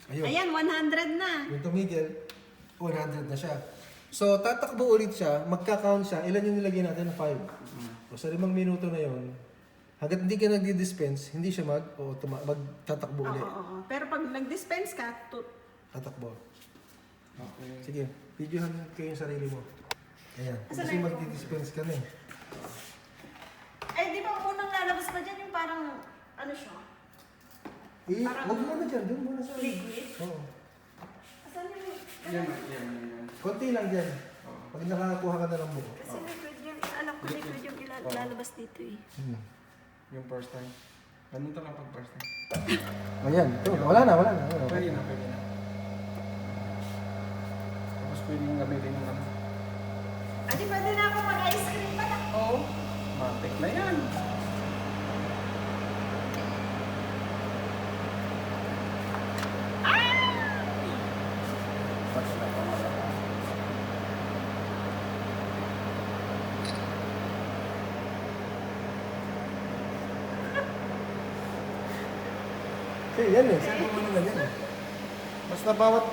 Ayun. Ayan, 100 na. Yung tumigil, 100 na siya. So, tatakbo ulit siya, magka-count siya. Ilan yung nilagay natin? 5. So, sa 5 minuto na yon, hanggat hindi ka nagdi-dispense, hindi siya magtatakbo ulit. Oo. Pero pag nag-dispense ka, Tatakbo. Okay. Sige, videohan kayo yung sarili mo. Ayan. Asan Kasi na yung magdi-dispense ka na eh. di ba unang lalabas pa dyan yung parang, ano siya? Huwag mo na dyan. Doon muna sa... Liquid? Oo. Asan yung... Yan. Konti lang dyan. Pag nakakuha ka na ng buko. Kasi liquid yung, alam ko liquid yung ilalabas dito eh. Yung first time. Ganun lang pag first time. Ayan. Ito, wala na. Pwede na. Tapos pwede yung gamitin yung ano. Adi, pwede na ako mag-ice cream pala. Oo. Matik na yan. Kasi yan eh. Saan mo na yan eh. Basta bawat